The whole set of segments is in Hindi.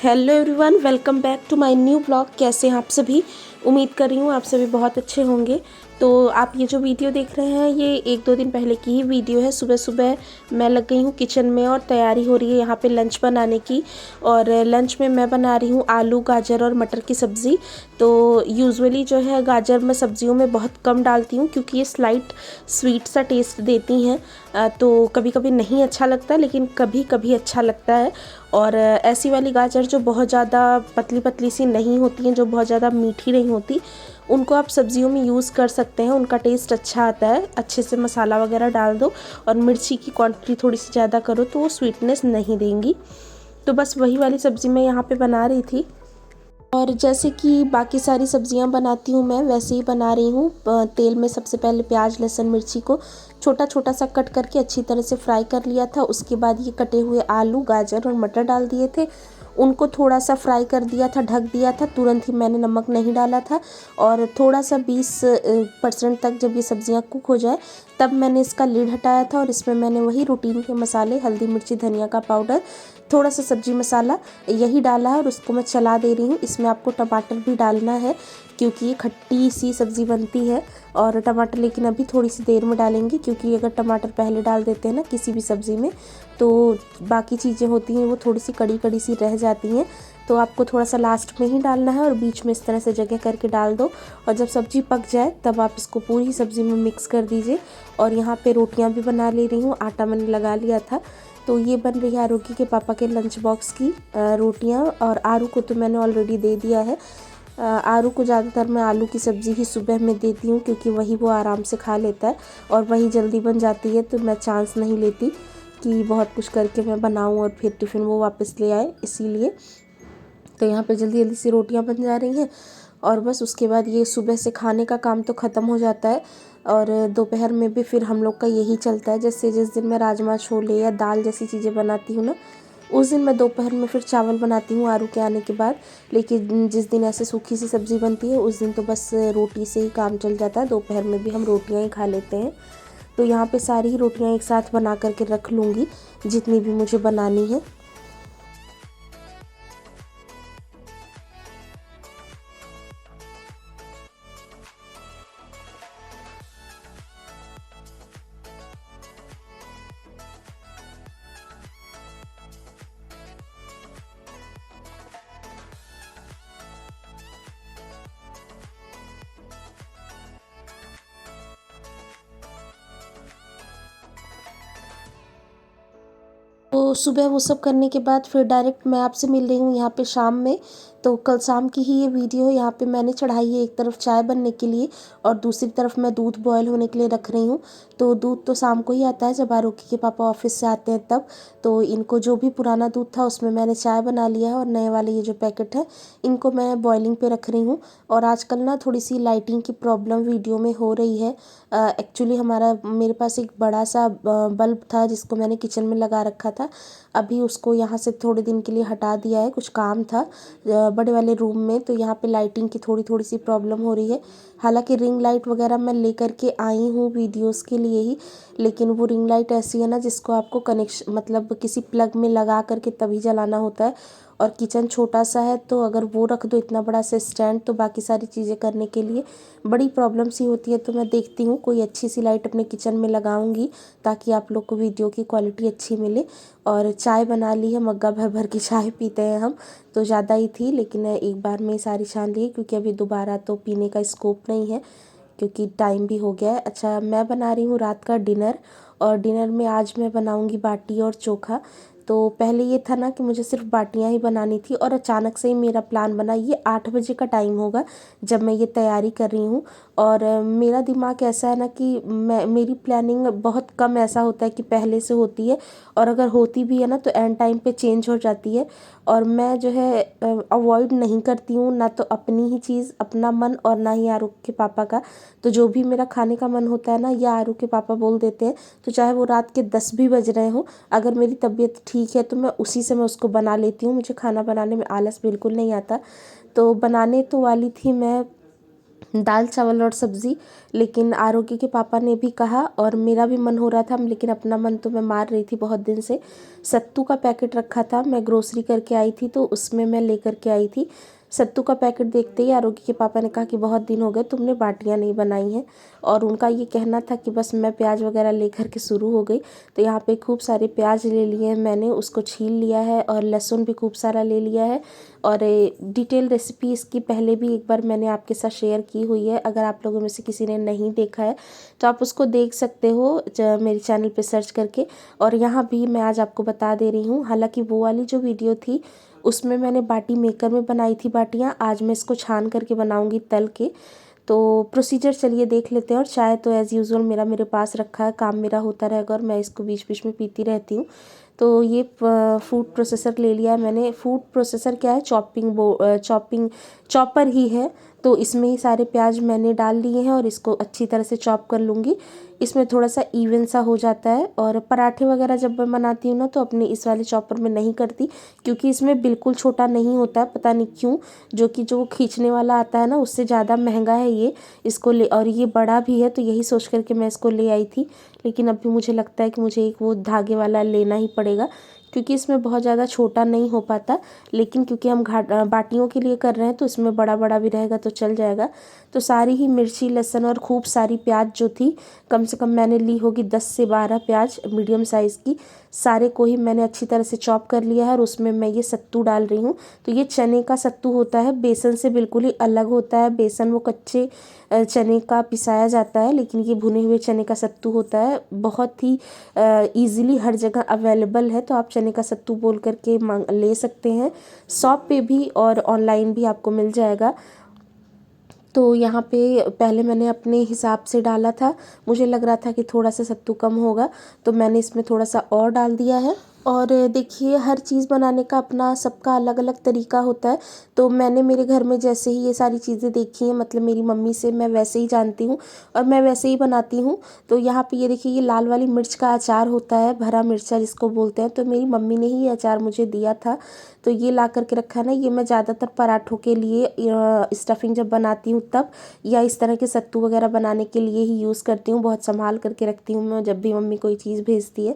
Hello everyone, welcome back to my new blog. कैसे हैं आप सभी? उम्मीद कर रही हूँ आप सभी बहुत अच्छे होंगे। तो आप ये जो वीडियो देख रहे हैं ये 1-2 दिन पहले की ही वीडियो है। सुबह सुबह मैं लग गई हूँ किचन में और तैयारी हो रही है यहाँ पे लंच बनाने की। और लंच में मैं बना रही हूँ आलू गाजर और मटर की सब्ज़ी। तो यूजुअली जो है गाजर मैं सब्जियों में बहुत कम डालती हूँ क्योंकि ये स्लाइट स्वीट सा टेस्ट देती हैं। तो कभी कभी नहीं अच्छा लगता लेकिन कभी कभी अच्छा लगता है। और ऐसी वाली गाजर जो बहुत ज़्यादा पतली पतली सी नहीं होती हैं, जो बहुत ज़्यादा मीठी नहीं होती, उनको आप सब्जियों में यूज़ कर सकते हैं। उनका टेस्ट अच्छा आता है। अच्छे से मसाला वगैरह डाल दो और मिर्ची की क्वांटिटी थोड़ी सी ज़्यादा करो तो वो स्वीटनेस नहीं देंगी। तो बस वही वाली सब्ज़ी मैं यहाँ पे बना रही थी। और जैसे कि बाकी सारी सब्जियां बनाती हूँ मैं वैसे ही बना रही हूँ। तेल में सबसे पहले प्याज लहसुन मिर्ची को छोटा छोटा सा कट करके अच्छी तरह से फ्राई कर लिया था। उसके बाद ये कटे हुए आलू गाजर और मटर डाल दिए थे। उनको थोड़ा सा फ्राई कर दिया था, ढक दिया था। तुरंत ही मैंने नमक नहीं डाला था और थोड़ा सा 20% तक जब ये सब्जियां कुक हो जाए तब मैंने इसका लिड हटाया था। और इसमें मैंने वही रूटीन के मसाले हल्दी मिर्ची धनिया का पाउडर, थोड़ा सा सब्जी मसाला यही डाला है और उसको मैं चला दे रही हूँ। इसमें आपको टमाटर भी डालना है क्योंकि ये खट्टी सी सब्ज़ी बनती है। और टमाटर लेकिन अभी थोड़ी सी देर में डालेंगे क्योंकि अगर टमाटर पहले डाल देते हैं ना किसी भी सब्ज़ी में तो बाकी चीज़ें होती हैं वो थोड़ी सी कड़ी कड़ी सी रह जाती हैं। तो आपको थोड़ा सा लास्ट में ही डालना है और बीच में इस तरह से जगह करके डाल दो। और जब सब्ज़ी पक जाए तब आप इसको पूरी सब्ज़ी में मिक्स कर दीजिए। और यहाँ पे रोटियाँ भी बना ले रही हूँ, आटा मैंने लगा लिया था। तो ये बन रही है आरुषि के पापा के लंच बॉक्स की रोटियाँ। और आरू को तो मैंने ऑलरेडी दे दिया है। आरू को ज़्यादातर मैं आलू की सब्ज़ी ही सुबह में देती हूँ क्योंकि वही वो आराम से खा लेता है और वही जल्दी बन जाती है। तो मैं चांस नहीं लेती कि बहुत कुछ करके मैं बनाऊँ और फिर टिफ़िन वो वापस ले आए, इसीलिए। तो यहाँ पे जल्दी जल्दी सी रोटियाँ बन जा रही हैं और बस उसके बाद ये सुबह से खाने का काम तो ख़त्म हो जाता है। और दोपहर में भी फिर हम लोग का यही चलता है। जैसे जिस दिन मैं राजमा छोले या दाल जैसी चीज़ें बनाती हूँ ना, उस दिन मैं दोपहर में फिर चावल बनाती हूँ आरू के आने के बाद। लेकिन जिस दिन ऐसे सूखी सी सब्ज़ी बनती है उस दिन तो बस रोटी से ही काम चल जाता है। दोपहर में भी हम रोटियाँ ही खा लेते हैं। तो यहाँ पे सारी ही रोटियाँ एक साथ बना करके रख लूँगी जितनी भी मुझे बनानी है। तो सुबह वो सब करने के बाद फिर डायरेक्ट मैं आपसे मिल रही हूँ यहाँ पे शाम में। तो कल शाम की ही ये वीडियो है। यहाँ पे मैंने चढ़ाई है एक तरफ चाय बनने के लिए और दूसरी तरफ मैं दूध बॉयल होने के लिए रख रही हूँ। तो दूध तो शाम को ही आता है जब आरुषि के पापा ऑफिस से आते हैं तब। तो इनको जो भी पुराना दूध था उसमें मैंने चाय बना लिया है और नए वाले ये जो पैकेट है इनको मैं बॉइलिंग पे रख रही हूँ। और आजकल ना थोड़ी सी लाइटिंग की प्रॉब्लम वीडियो में हो रही है। एक्चुअली मेरे पास एक बड़ा सा बल्ब था जिसको मैंने किचन में लगा रखा था। अभी उसको यहाँ से थोड़े दिन के लिए हटा दिया है, कुछ काम था बड़े वाले रूम में। तो यहाँ पे लाइटिंग की थोड़ी थोड़ी सी प्रॉब्लम हो रही है। हालांकि रिंग लाइट वगैरह मैं लेकर के आई हूँ वीडियोस के लिए ही, लेकिन वो रिंग लाइट ऐसी है ना जिसको आपको कनेक्शन मतलब किसी प्लग में लगा करके तभी जलाना होता है। और किचन छोटा सा है तो अगर वो रख दो इतना बड़ा सा स्टैंड तो बाकी सारी चीज़ें करने के लिए बड़ी प्रॉब्लम सी होती है। तो मैं देखती हूँ कोई अच्छी सी लाइट अपने किचन में लगाऊंगी ताकि आप लोग को वीडियो की क्वालिटी अच्छी मिले। और चाय बना ली है, मग्गा भर भर की चाय पीते हैं हम। तो ज़्यादा ही थी लेकिन एक बार में ही सारी छान ली क्योंकि अभी दोबारा तो पीने का स्कोप नहीं है क्योंकि टाइम भी हो गया है। अच्छा, मैं बना रही हूँ रात का डिनर और डिनर में आज मैं बनाऊँगी बाटी और चोखा। तो पहले ये था ना कि मुझे सिर्फ बाटियाँ ही बनानी थी और अचानक से ही मेरा प्लान बना। ये 8 बजे का टाइम होगा जब मैं ये तैयारी कर रही हूँ। और मेरा दिमाग ऐसा है ना कि मेरी प्लानिंग बहुत कम ऐसा होता है कि पहले से होती है और अगर होती भी है ना तो एंड टाइम पे चेंज हो जाती है। और मैं जो है अवॉइड नहीं करती हूँ ना तो अपनी ही चीज़ अपना मन और ना ही आरू के पापा का। तो जो भी मेरा खाने का मन होता है ना या आरू के पापा बोल देते हैं तो चाहे वो रात के 10 भी बज रहे हो, अगर मेरी तबीयत ठीक है तो मैं उसी समय उसको बना लेती हूँ। मुझे खाना बनाने में आलस बिल्कुल नहीं आता। तो बनाने तो वाली थी मैं दाल चावल और सब्ज़ी। लेकिन आरोग्य के पापा ने भी कहा और मेरा भी मन हो रहा था, लेकिन अपना मन तो मैं मार रही थी बहुत दिन से। सत्तू का पैकेट रखा था, मैं ग्रोसरी करके आई थी तो उसमें मैं लेकर के आई थी। सत्तू का पैकेट देखते ही आरोग्य के पापा ने कहा कि बहुत दिन हो गए तुमने बाटियाँ नहीं बनाई हैं, और उनका ये कहना था कि बस मैं प्याज वगैरह लेकर के शुरू हो गई। तो यहाँ पे खूब सारे प्याज ले लिए हैं मैंने, उसको छील लिया है, और लहसुन भी खूब सारा ले लिया है। और डिटेल रेसिपी इसकी पहले भी एक बार मैंने आपके साथ शेयर की हुई है, अगर आप लोगों में से किसी ने नहीं देखा है तो आप उसको देख सकते हो मेरे चैनल पे सर्च करके। और यहाँ भी मैं आज आपको बता दे रही हूँ, हालांकि वो वाली जो वीडियो थी उसमें मैंने बाटी मेकर में बनाई थी बाटियाँ, आज मैं इसको छान करके बनाऊँगी तल के। तो प्रोसीजर चलिए देख लेते हैं। और चाय तो एज़ यूज़ुअल मेरे पास रखा है, काम मेरा होता रहेगा और मैं इसको बीच बीच में पीती रहती हूँ। तो ये फूड प्रोसेसर ले लिया है मैंने। फूड प्रोसेसर क्या है, चॉपर ही है। तो इसमें ही सारे प्याज मैंने डाल लिए हैं और इसको अच्छी तरह से चॉप कर लूँगी। इसमें थोड़ा सा इवन सा हो जाता है। और पराठे वगैरह जब मैं बनाती हूँ ना तो अपने इस वाले चॉपर में नहीं करती, क्योंकि इसमें बिल्कुल छोटा नहीं होता है, पता नहीं क्यों। जो खींचने वाला आता है ना उससे ज़्यादा महंगा है ये, इसको ले, और ये बड़ा भी है, तो यही सोच करके मैं इसको ले आई थी। लेकिन अभी मुझे लगता है कि मुझे एक वो धागे वाला लेना ही पड़ेगा, क्योंकि इसमें बहुत ज़्यादा छोटा नहीं हो पाता। लेकिन क्योंकि हम बाटियों के लिए कर रहे हैं तो इसमें बड़ा बड़ा भी रहेगा तो चल जाएगा। तो सारी ही मिर्ची लहसुन और खूब सारी प्याज जो थी, कम से कम मैंने ली होगी 10 से 12 प्याज मीडियम साइज़ की, सारे को ही मैंने अच्छी तरह से चॉप कर लिया है। और उसमें मैं ये सत्तू डाल रही हूँ। तो ये चने का सत्तू होता है, बेसन से बिल्कुल ही अलग होता है। बेसन वो कच्चे चने का पिसाया जाता है, लेकिन ये भुने हुए चने का सत्तू होता है। बहुत ही ईज़िली हर जगह अवेलेबल है, तो आप चने का सत्तू बोल करके ले सकते हैं। शॉप पे भी और ऑनलाइन भी आपको मिल जाएगा। तो यहाँ पे पहले मैंने अपने हिसाब से डाला था, मुझे लग रहा था कि थोड़ा सा सत्तू कम होगा, तो मैंने इसमें थोड़ा सा और डाल दिया है। और देखिए, हर चीज़ बनाने का अपना सबका अलग अलग तरीका होता है। तो मैंने मेरे घर में जैसे ही ये सारी चीज़ें देखी हैं, मतलब मेरी मम्मी से मैं वैसे ही जानती हूँ और मैं वैसे ही बनाती हूँ। तो यहाँ पे ये देखिए, ये लाल वाली मिर्च का अचार होता है, भरा मिर्चा जिसको बोलते हैं, तो मेरी मम्मी ने ही ये अचार मुझे दिया था। तो ये ला करके रखा है ना, ये मैं ज़्यादातर पराठों के लिए स्टफिंग जब बनाती हूँ तब, या इस तरह के सत्तू वगैरह बनाने के लिए ही यूज़ करती हूँ। बहुत संभाल करके रखती हूँ मैं जब भी मम्मी कोई चीज़ भेजती है,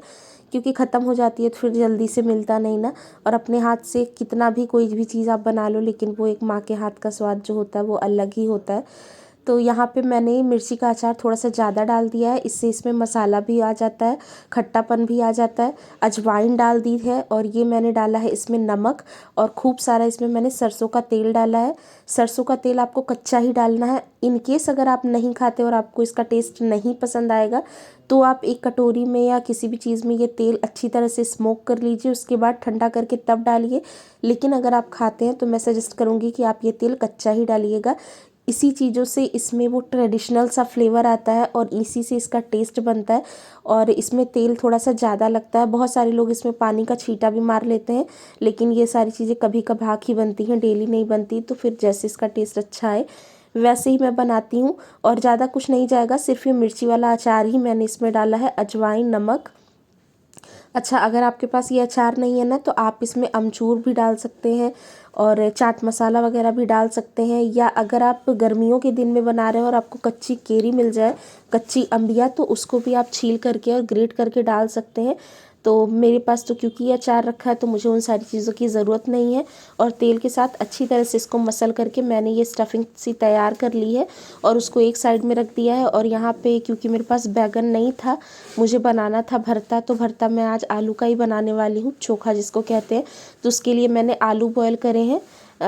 क्योंकि ख़त्म हो जाती है तो फिर जल्दी से मिलता नहीं ना। और अपने हाथ से कितना भी कोई भी चीज़ आप बना लो, लेकिन वो एक माँ के हाथ का स्वाद जो होता है वो अलग ही होता है। तो यहाँ पे मैंने मिर्ची का अचार थोड़ा सा ज़्यादा डाल दिया है, इससे इसमें मसाला भी आ जाता है, खट्टापन भी आ जाता है। अजवाइन डाल दी है, और ये मैंने डाला है इसमें नमक, और खूब सारा इसमें मैंने सरसों का तेल डाला है। सरसों का तेल आपको कच्चा ही डालना है। इन केस अगर आप नहीं खाते और आपको इसका टेस्ट नहीं पसंद आएगा तो आप एक कटोरी में या किसी भी चीज़ में ये तेल अच्छी तरह से स्मोक कर लीजिए, उसके बाद ठंडा करके तब डालिए। लेकिन अगर आप खाते हैं तो मैं सजेस्ट करूँगी कि आप ये तेल कच्चा ही डालिएगा। इसी चीज़ों से इसमें वो ट्रेडिशनल सा फ्लेवर आता है और इसी से इसका टेस्ट बनता है। और इसमें तेल थोड़ा सा ज़्यादा लगता है। बहुत सारे लोग इसमें पानी का छींटा भी मार लेते हैं, लेकिन ये सारी चीज़ें कभी कभार ही बनती हैं, डेली नहीं बनती। तो फिर जैसे इसका टेस्ट अच्छा है वैसे ही मैं बनाती हूँ। और ज़्यादा कुछ नहीं जाएगा, सिर्फ ये मिर्ची वाला अचार ही मैंने इसमें डाला है, अजवाइन नमक। अच्छा, अगर आपके पास ये अचार नहीं है ना तो आप इसमें अमचूर भी डाल सकते हैं और चाट मसाला वगैरह भी डाल सकते हैं। या अगर आप गर्मियों के दिन में बना रहे हो और आपको कच्ची केरी मिल जाए, कच्ची अम्बिया, तो उसको भी आप छील करके और ग्रेट करके डाल सकते हैं। तो मेरे पास तो क्योंकि ये अचार रखा है तो मुझे उन सारी चीज़ों की ज़रूरत नहीं है। और तेल के साथ अच्छी तरह से इसको मसल करके मैंने ये स्टफिंग सी तैयार कर ली है और उसको एक साइड में रख दिया है। और यहाँ पे क्योंकि मेरे पास बैगन नहीं था, मुझे बनाना था भरता, तो भरता मैं आज आलू का ही बनाने वाली हूँ, चोखा जिसको कहते हैं। तो उसके लिए मैंने आलू बॉयल करे हैं,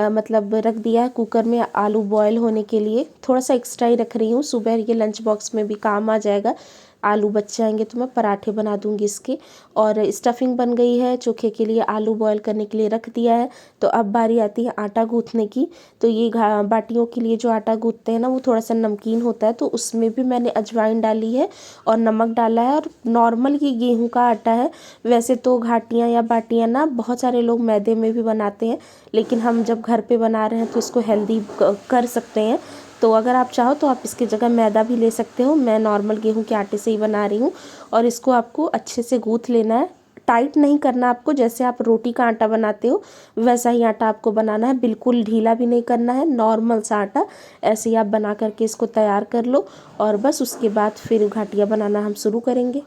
मतलब रख दिया है कुकर में आलू बॉयल होने के लिए। थोड़ा सा एक्स्ट्रा ही रख रही हूँ, सुबह ये लंच बॉक्स में भी काम आ जाएगा। आलू बच जाएंगे तो मैं पराठे बना दूंगी इसके। और स्टफिंग बन गई है, चोखे के लिए आलू बॉयल करने के लिए रख दिया है। तो अब बारी आती है आटा गूँथने की। तो ये बाटियों के लिए जो आटा गूँथते हैं ना, वो थोड़ा सा नमकीन होता है, तो उसमें भी मैंने अजवाइन डाली है और नमक डाला है। और नॉर्मल ये गेहूं का आटा है। वैसे तो घाटियाँ या बाटियाँ ना बहुत सारे लोग मैदे में भी बनाते हैं, लेकिन हम जब घर पे बना रहे हैं तो इसको हेल्दी कर सकते हैं। तो अगर आप चाहो तो आप इसकी जगह मैदा भी ले सकते हो। मैं नॉर्मल गेहूं के आटे से ही बना रही हूँ। और इसको आपको अच्छे से गूँथ लेना है। टाइट नहीं करना आपको, जैसे आप रोटी का आटा बनाते हो वैसा ही आटा आपको बनाना है, बिल्कुल ढीला भी नहीं करना है, नॉर्मल सा आटा ऐसे ही आप बना करके इसको तैयार कर लो। और बस उसके बाद फिर घाटियाँ बनाना हम शुरू करेंगे।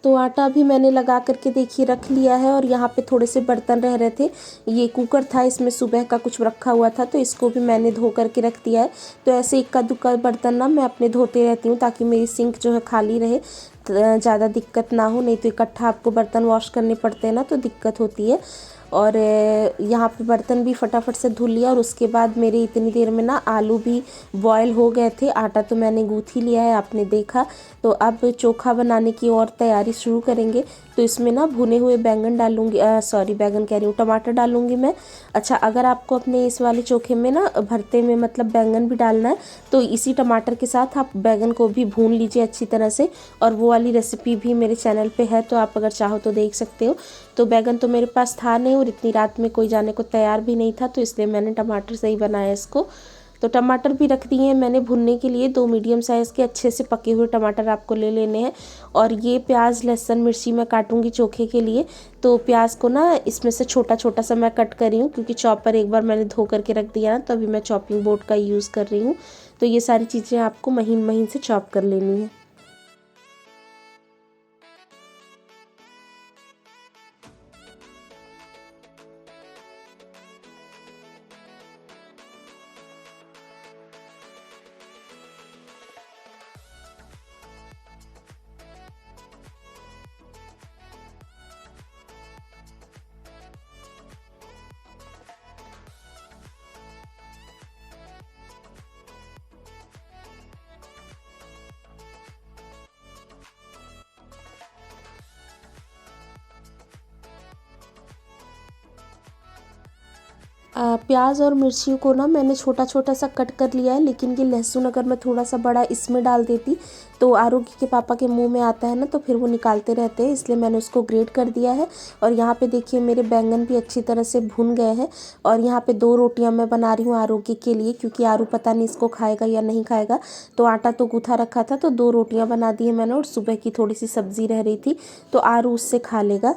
तो आटा भी मैंने लगा करके देखिए रख लिया है। और यहाँ पे थोड़े से बर्तन रह रहे थे, ये कुकर था, इसमें सुबह का कुछ रखा हुआ था तो इसको भी मैंने धो करके रख दिया है। तो ऐसे इक्का दुक्का बर्तन ना मैं अपने धोते रहती हूँ ताकि मेरी सिंक जो है खाली रहे, ज़्यादा दिक्कत ना हो, नहीं तो इकट्ठा आपको बर्तन वॉश करने पड़ते हैं ना तो दिक्कत होती है। और यहाँ पे बर्तन भी फटाफट से धुल लिया। और उसके बाद मेरे इतनी देर में ना आलू भी बॉयल हो गए थे, आटा तो मैंने गूँथ ही लिया है आपने देखा। तो अब चोखा बनाने की और तैयारी शुरू करेंगे। तो इसमें ना भुने हुए बैंगन डालूंगी, सॉरी बैंगन कह रही हूँ, टमाटर डालूंगी मैं। अच्छा, अगर आपको अपने इस वाले चोखे में ना भरते में मतलब बैंगन भी डालना है तो इसी टमाटर के साथ आप बैंगन को भी भून लीजिए अच्छी तरह से। और वो वाली रेसिपी भी मेरे चैनल पे है तो आप अगर चाहो तो देख सकते हो। तो बैंगन तो मेरे पास था नहीं और इतनी रात में कोई जाने को तैयार भी नहीं था, तो इसलिए मैंने टमाटर से ही बनाया इसको। तो टमाटर भी रख दिए हैं मैंने भुनने के लिए, 2 मीडियम साइज़ के अच्छे से पके हुए टमाटर आपको ले लेने हैं। और ये प्याज लहसुन मिर्ची मैं काटूंगी चोखे के लिए। तो प्याज को ना इसमें से छोटा छोटा सा मैं कट कर रही हूँ, क्योंकि चॉपर एक बार मैंने धो करके रख दिया ना, तो अभी मैं चॉपिंग बोर्ड का यूज़ कर रही हूँ। तो ये सारी चीज़ें आपको महीन महीन से चॉप कर लेनी है। प्याज और मिर्चियों को ना मैंने छोटा छोटा सा कट कर लिया है, लेकिन ये लहसुन अगर मैं थोड़ा सा बड़ा इसमें डाल देती तो आरोग्य के पापा के मुंह में आता है ना, तो फिर वो निकालते रहते हैं, इसलिए मैंने उसको ग्रेट कर दिया है। और यहाँ पे देखिए मेरे बैंगन भी अच्छी तरह से भुन गए हैं। और यहाँ पे 2 रोटियाँ मैं बना रही हूँ आरोग्य के लिए, क्योंकि आरू पता नहीं इसको खाएगा या नहीं खाएगा। तो आटा तो गूँथा रखा था तो 2 रोटियाँ बना दी है मैंने, और सुबह की थोड़ी सी सब्जी रह रही थी तो आरू उससे खा लेगा।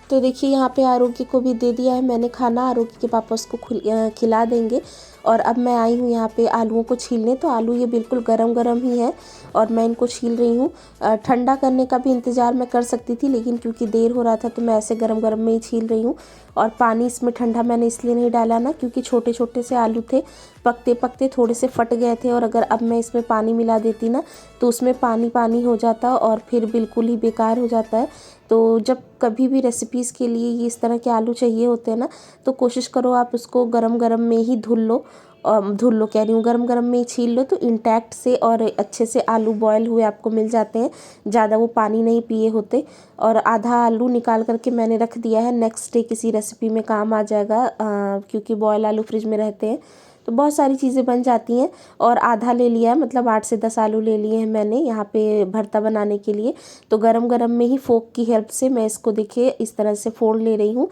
तो देखिए यहाँ पे आरोग्य को भी दे दिया है मैंने खाना, आरोग्य के पापा उसको खिला देंगे। और अब मैं आई हूँ यहाँ पे आलूओं को छीलने। तो आलू ये बिल्कुल गरम गरम ही है और मैं इनको छील रही हूँ। ठंडा करने का भी इंतज़ार मैं कर सकती थी, लेकिन क्योंकि देर हो रहा था तो मैं ऐसे गरम गरम में ही छील रही हूँ। और पानी इसमें ठंडा मैंने इसलिए नहीं डाला ना, क्योंकि छोटे छोटे से आलू थे, पकते पकते थोड़े से फट गए थे। और अगर अब मैं इसमें पानी मिला देती ना तो उसमें पानी पानी हो जाता और फिर बिल्कुल ही बेकार हो जाता है। तो जब कभी भी रेसिपीज़ के लिए ये इस तरह के आलू चाहिए होते हैं ना, तो कोशिश करो आप उसको गरम गरम में ही धुल लो कह रही हूँ, गरम गरम में ही छील लो, तो इंटैक्ट से और अच्छे से आलू बॉयल हुए आपको मिल जाते हैं, ज़्यादा वो पानी नहीं पिए होते। और आधा आलू निकाल करके मैंने रख दिया है, नेक्स्ट डे किसी रेसिपी में काम आ जाएगा, क्योंकि बॉयल आलू फ्रिज में रहते हैं तो बहुत सारी चीज़ें बन जाती हैं। और आधा ले लिया है, मतलब 8 से 10 आलू ले लिए हैं मैंने यहाँ पे भरता बनाने के लिए। तो गरम गरम में ही फोक की हेल्प से मैं इसको देखिए इस तरह से फोड़ ले रही हूँ।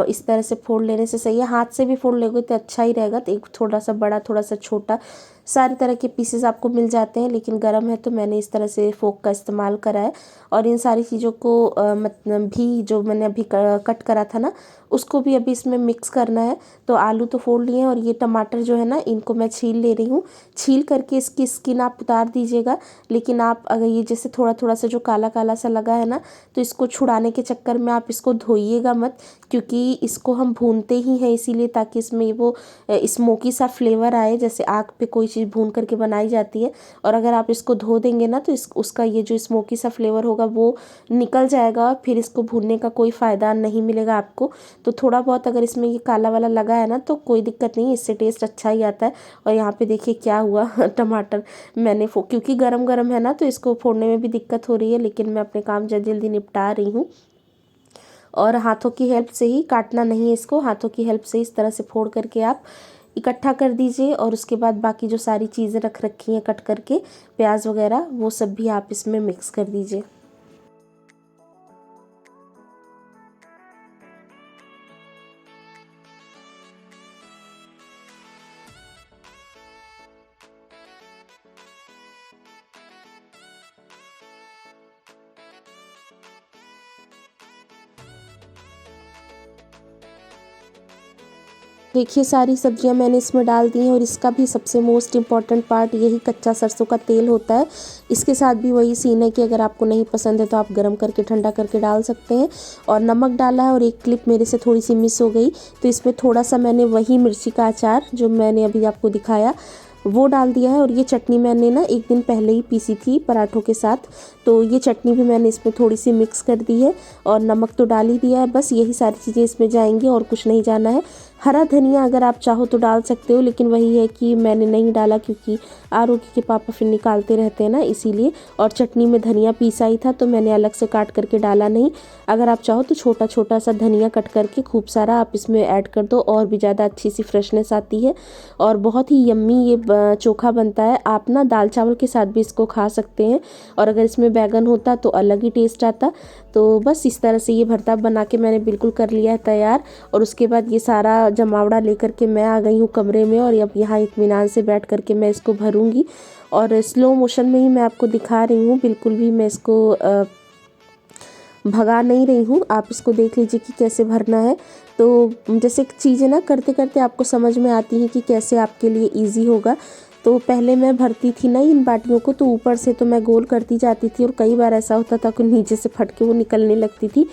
इस तरह से फोड़ लेने से सही है, हाथ से भी फोड़ लोगे तो अच्छा ही रहेगा। तो एक थोड़ा सा बड़ा थोड़ा सा छोटा सारी तरह के पीसेस आपको मिल जाते हैं, लेकिन गरम है तो मैंने इस तरह से फोक का इस्तेमाल करा है। और इन सारी चीज़ों को मतलब भी जो मैंने अभी कट करा था ना, उसको भी अभी इसमें मिक्स करना है। तो आलू तो फोड़ लिए हैं और ये टमाटर जो है ना, इनको मैं छील ले रही हूँ। छील करके इसकी स्किन आप उतार दीजिएगा, लेकिन आप अगर ये जैसे थोड़ा थोड़ा सा जो काला काला सा लगा है ना, तो इसको छुड़ाने के चक्कर में आप इसको धोइएगा मत, क्योंकि इसको हम भूनते ही हैं इसीलिए, ताकि इसमें वो स्मोकी सा फ्लेवर आए, जैसे आग पे कोई चीज़ भून करके बनाई जाती है। और अगर आप इसको धो देंगे ना तो उसका ये जो स्मोकी सा फ्लेवर होगा वो निकल जाएगा, फिर इसको भूनने का कोई फ़ायदा नहीं मिलेगा आपको। तो थोड़ा बहुत अगर इसमें ये काला वाला लगा है ना तो कोई दिक्कत नहीं, इससे टेस्ट अच्छा ही आता है। और यहाँ पे देखिए क्या हुआ टमाटर मैंने क्योंकि गरम गरम है ना तो इसको फोड़ने में भी दिक्कत हो रही है, लेकिन मैं अपने काम जल्दी जल्दी निपटा रही हूँ। और हाथों की हेल्प से ही काटना नहीं है इसको, हाथों की हेल्प से इस तरह से फोड़ करके आप इकट्ठा कर दीजिए। और उसके बाद बाकी जो सारी चीज़ें रख रखी हैं कट करके, प्याज वगैरह, वो सब भी आप इसमें मिक्स कर दीजिए। देखिए सारी सब्जियां मैंने इसमें डाल दी हैं, और इसका भी सबसे मोस्ट इम्पॉर्टेंट पार्ट यही कच्चा सरसों का तेल होता है। इसके साथ भी वही सीन है कि अगर आपको नहीं पसंद है तो आप गर्म करके ठंडा करके डाल सकते हैं। और नमक डाला है, और एक क्लिप मेरे से थोड़ी सी मिस हो गई, तो इसमें थोड़ा सा मैंने वही मिर्ची का अचार जो मैंने अभी आपको दिखाया वो डाल दिया है। और ये चटनी मैंने ना एक दिन पहले ही पीसी थी पराठों के साथ, तो ये चटनी भी मैंने इसमें थोड़ी सी मिक्स कर दी है। और नमक तो डाल ही दिया है, बस यही सारी चीज़ें इसमें जाएंगी और कुछ नहीं जाना है। हरा धनिया अगर आप चाहो तो डाल सकते हो, लेकिन वही है कि मैंने नहीं डाला क्योंकि आरोग्य के पापा फिर निकालते रहते हैं ना, इसीलिए। और चटनी में धनिया पीसा ही था तो मैंने अलग से काट करके डाला नहीं। अगर आप चाहो तो छोटा छोटा सा धनिया कट करके खूब सारा आप इसमें ऐड कर दो, और भी ज़्यादा अच्छी सी फ्रेशनेस आती है और बहुत ही यम्मी ये चोखा बनता है। आप ना दाल चावल के साथ भी इसको खा सकते हैं, और अगर इसमें बैगन होता तो अलग ही टेस्ट आता। तो बस इस तरह से ये भरता बना के मैंने बिल्कुल कर लिया है तैयार। और उसके बाद ये सारा जमावड़ा लेकर के मैं आ गई हूँ कमरे में, और अब यहाँ इत्मीनान से बैठ करके मैं इसको भरूंगी। और स्लो मोशन में ही मैं आपको दिखा रही हूँ, बिल्कुल भी मैं इसको भगा नहीं रही हूँ। आप इसको देख लीजिए कि कैसे भरना है। तो जैसे चीज़ें ना करते करते आपको समझ में आती हैं कि कैसे आपके लिए ईजी होगा। तो पहले मैं भरती थी ना इन बाटियों को, तो ऊपर से तो मैं गोल करती जाती थी, और कई बार ऐसा होता था कि नीचे से फट के वो निकलने लगती थी।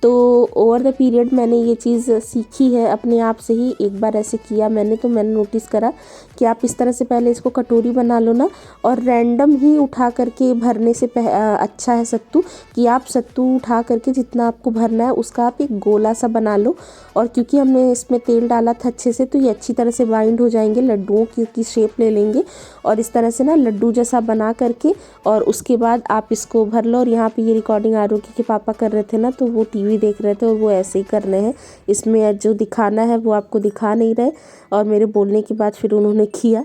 तो ओवर द पीरियड मैंने ये चीज़ सीखी है अपने आप से ही। एक बार ऐसे किया मैंने, तो मैंने नोटिस करा कि आप इस तरह से पहले इसको कटोरी बना लो ना, और रैंडम ही उठा करके भरने से अच्छा है सत्तू, कि आप सत्तू उठा करके जितना आपको भरना है उसका आप एक गोला सा बना लो। और क्योंकि हमने इसमें तेल डाला था अच्छे से, तो ये अच्छी तरह से बाइंड हो जाएंगे, लड्डुओं की शेप ले लेंगे। और इस तरह से ना लड्डू जैसा बना करके, और उसके बाद आप इसको भर लो। और यहाँ पे ये रिकॉर्डिंग आरोग्य के पापा कर रहे थे ना, तो वो टीवी देख रहे थे और वो ऐसे ही कर रहे हैं। इसमें जो दिखाना है वो आपको दिखा नहीं रहे, और मेरे बोलने के बाद फिर उन्होंने किया।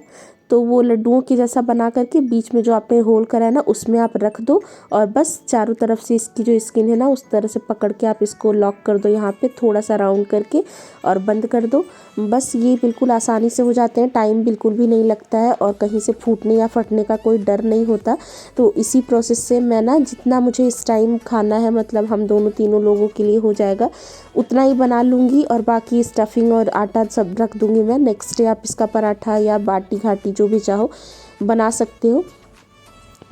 तो वो लड्डुओं के जैसा बना करके बीच में जो आपने होल करा है ना उसमें आप रख दो, और बस चारों तरफ से इसकी जो स्किन है ना उस तरह से पकड़ के आप इसको लॉक कर दो यहाँ पे, थोड़ा सा राउंड करके, और बंद कर दो। बस ये बिल्कुल आसानी से हो जाते हैं, टाइम बिल्कुल भी नहीं लगता है, और कहीं से फूटने या फटने का कोई डर नहीं होता। तो इसी प्रोसेस से मैं ना जितना मुझे इस टाइम खाना है, मतलब हम दोनों तीनों लोगों के लिए हो जाएगा, उतना ही बना लूँगी। और बाकी स्टफिंग और आटा सब रख दूँगी मैं। नेक्स्ट डे आप इसका पराठा या बाटी घाटी जो भी चाहो बना सकते हो।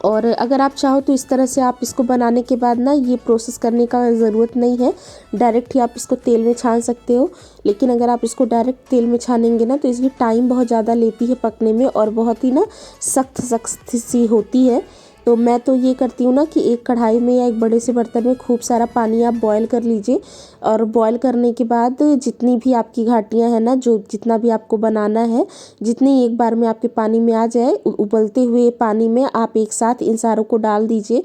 और अगर आप चाहो तो इस तरह से आप इसको बनाने के बाद ना ये प्रोसेस करने का ज़रूरत नहीं है, डायरेक्ट ही आप इसको तेल में छान सकते हो। लेकिन अगर आप इसको डायरेक्ट तेल में छानेंगे ना तो इसकी टाइम बहुत ज़्यादा लेती है पकने में, और बहुत ही ना सख्त सख्त सी होती है। तो मैं तो ये करती हूँ ना कि एक कढ़ाई में या एक बड़े से बर्तन में खूब सारा पानी आप बॉयल कर लीजिए, और बॉयल करने के बाद जितनी भी आपकी घाटियाँ हैं ना, जो जितना भी आपको बनाना है, जितनी एक बार में आपके पानी में आ जाए, उबलते हुए पानी में आप एक साथ इन सारों को डाल दीजिए।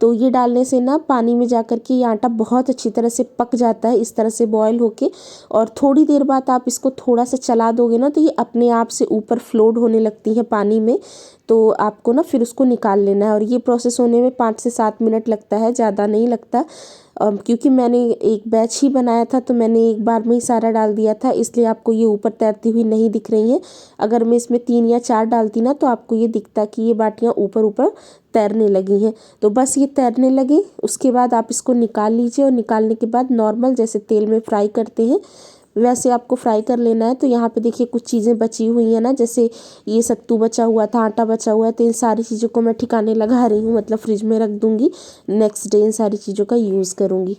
तो ये डालने से ना पानी में जा कर के ये आटा बहुत अच्छी तरह से पक जाता है, इस तरह से बॉयल होके। और थोड़ी देर बाद आप इसको थोड़ा सा चला दोगे ना तो ये अपने आप से ऊपर फ्लोट होने लगती है पानी में। तो आपको ना फिर उसको निकाल लेना है, और ये प्रोसेस होने में 5 से 7 मिनट लगता है, ज़्यादा नहीं लगता। क्योंकि मैंने एक बैच ही बनाया था तो मैंने एक बार में ही सारा डाल दिया था, इसलिए आपको ये ऊपर तैरती हुई नहीं दिख रही हैं। अगर मैं इसमें 3 या 4 डालती ना तो आपको ये दिखता कि ये बाटियाँ ऊपर ऊपर तैरने लगी हैं। तो बस ये तैरने लगे, उसके बाद आप इसको निकाल लीजिए, और निकालने के बाद नॉर्मल जैसे तेल में फ्राई करते हैं वैसे आपको फ्राई कर लेना है। तो यहाँ पे देखिए कुछ चीज़ें बची हुई हैं ना, जैसे ये सत्तू बचा हुआ था, आटा बचा हुआ है, तो इन सारी चीज़ों को मैं ठिकाने लगा रही हूँ, मतलब फ्रिज में रख दूँगी। नेक्स्ट डे इन सारी चीज़ों का यूज़ करूँगी।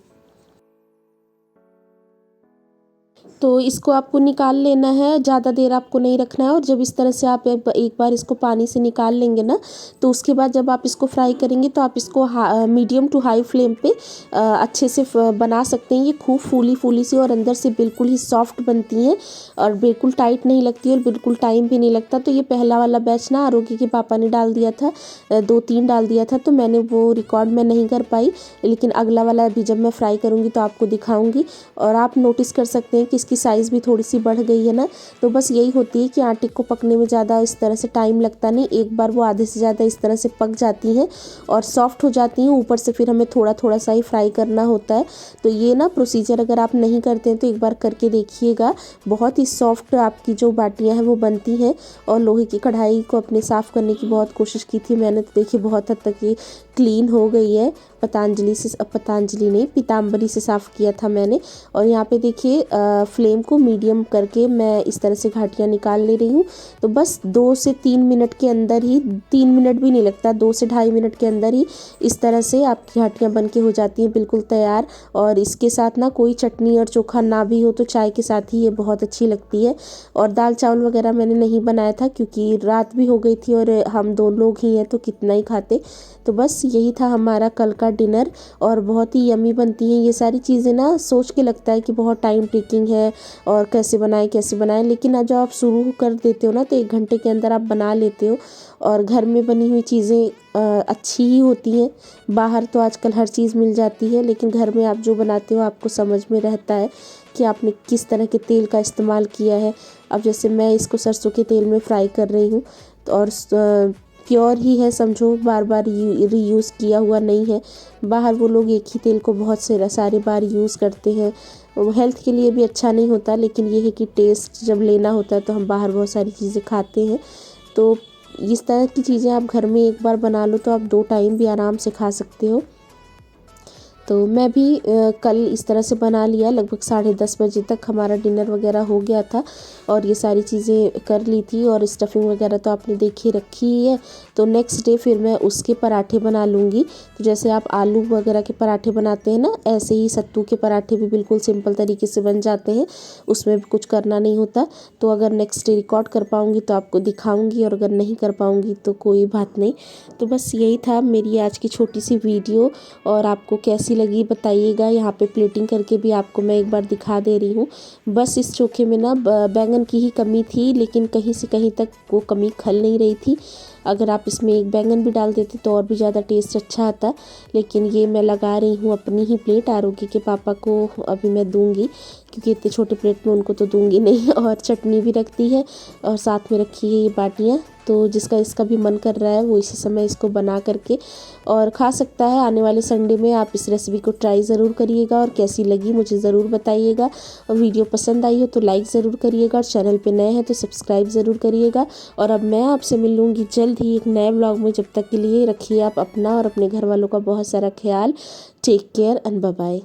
तो इसको आपको निकाल लेना है, ज़्यादा देर आपको नहीं रखना है। और जब इस तरह से आप एक बार इसको पानी से निकाल लेंगे ना, तो उसके बाद जब आप इसको फ्राई करेंगे तो आप इसको मीडियम टू हाई फ्लेम पे अच्छे से बना सकते हैं। ये खूब फूली फूली सी और अंदर से बिल्कुल ही सॉफ्ट बनती हैं और बिल्कुल टाइट नहीं लगती और बिल्कुल टाइम भी नहीं लगता। तो ये पहला वाला बैच ना आरोग्य के पापा ने डाल दिया था, 2-3 डाल दिया था, तो मैंने वो रिकॉर्ड में नहीं कर पाई, लेकिन अगला वाला भी जब मैं फ्राई करूँगी तो आपको दिखाऊँगी। और आप नोटिस कर सकते हैं कि इसकी साइज़ भी थोड़ी सी बढ़ गई है ना। तो बस यही होती है कि आटे को पकने में ज़्यादा इस तरह से टाइम लगता नहीं, एक बार वो आधे से ज़्यादा इस तरह से पक जाती हैं और सॉफ्ट हो जाती हैं। ऊपर से फिर हमें थोड़ा थोड़ा सा ही फ्राई करना होता है। तो ये ना प्रोसीजर अगर आप नहीं करते हैं तो एक बार करके देखिएगा, बहुत ही सॉफ्ट आपकी जो बाटियाँ हैं वो बनती हैं। और लोहे की कढ़ाई को अपने साफ़ करने की बहुत कोशिश की थी मैंने, तो देखिए बहुत हद तक ये क्लीन हो गई है। पतंजलि नहीं, पीताम्बरी से साफ़ किया था मैंने। और यहाँ पे देखिए फ्लेम को मीडियम करके मैं इस तरह से घाटियाँ निकाल ले रही हूँ। तो बस 2 से 3 मिनट के अंदर ही, 3 मिनट भी नहीं लगता, 2 से ढाई मिनट के अंदर ही इस तरह से आपकी घाटियाँ बन के हो जाती हैं बिल्कुल तैयार। और इसके साथ ना कोई चटनी और चोखा ना भी हो तो चाय के साथ ही ये बहुत अच्छी लगती है। और दाल चावल वगैरह मैंने नहीं बनाया था क्योंकि रात भी हो गई थी और हम 2 लोग ही हैं तो कितना ही खाते। तो बस यही था हमारा कल का डिनर और बहुत ही यम्मी बनती हैं ये सारी चीज़ें ना। सोच के लगता है कि बहुत टाइम टेकिंग है और कैसे बनाएं, लेकिन जब आप शुरू कर देते हो ना तो 1 घंटे के अंदर आप बना लेते हो। और घर में बनी हुई चीज़ें अच्छी ही होती हैं। बाहर तो आजकल हर चीज़ मिल जाती है, लेकिन घर में आप जो बनाते हो आपको समझ में रहता है कि आपने किस तरह के तेल का इस्तेमाल किया है। अब जैसे मैं इसको सरसों के तेल में फ्राई कर रही हूँ और प्योर ही है समझो, बार बार रीयूज़ किया हुआ नहीं है। बाहर वो लोग एक ही तेल को बहुत सारे बार यूज़ करते हैं, वो हेल्थ के लिए भी अच्छा नहीं होता। लेकिन ये है कि टेस्ट जब लेना होता है तो हम बाहर बहुत सारी चीज़ें खाते हैं। तो इस तरह की चीज़ें आप घर में एक बार बना लो तो आप 2 टाइम भी आराम से खा सकते हो। तो मैं भी कल इस तरह से बना लिया, लगभग 10:30 बजे तक हमारा डिनर वगैरह हो गया था और ये सारी चीज़ें कर ली थी। और स्टफिंग वगैरह तो आपने देखी रखी ही है। तो नेक्स्ट डे फिर मैं उसके पराठे बना लूँगी। तो जैसे आप आलू वगैरह के पराठे बनाते हैं ना, ऐसे ही सत्तू के पराठे भी बिल्कुल सिंपल तरीके से बन जाते हैं, उसमें भी कुछ करना नहीं होता। तो अगर नेक्स्ट डे रिकॉर्ड कर पाऊँगी तो आपको दिखाऊँगी और अगर नहीं कर पाऊँगी तो कोई बात नहीं। तो बस यही था मेरी आज की छोटी सी वीडियो और आपको कैसी लगी बताइएगा। यहाँ पे प्लेटिंग करके भी आपको मैं एक बार दिखा दे रही हूँ। बस इस चोखे में ना बैंगन की ही कमी थी, लेकिन कहीं से कहीं तक वो कमी खल नहीं रही थी। अगर आप इसमें एक बैंगन भी डाल देते तो और भी ज़्यादा टेस्ट अच्छा आता। लेकिन ये मैं लगा रही हूँ अपनी ही प्लेट, आरोग्य के पापा को अभी मैं दूंगी क्योंकि इतने छोटे प्लेट में उनको तो दूंगी नहीं। और चटनी भी रखती है और साथ में रखी है ये बाटियाँ। तो इसका भी मन कर रहा है वो इसी समय इसको बना करके और खा सकता है। आने वाले संडे में आप इस रेसिपी को ट्राई ज़रूर करिएगा और कैसी लगी मुझे ज़रूर बताइएगा। और वीडियो पसंद आई हो तो लाइक ज़रूर करिएगा और चैनल पे नए हैं तो सब्सक्राइब ज़रूर करिएगा। और अब मैं आपसे मिलूँगी जल्द ही एक नए व्लॉग में। जब तक के लिए रखिए आप अपना और अपने घर वालों का बहुत सारा ख्याल। Take care and bye bye.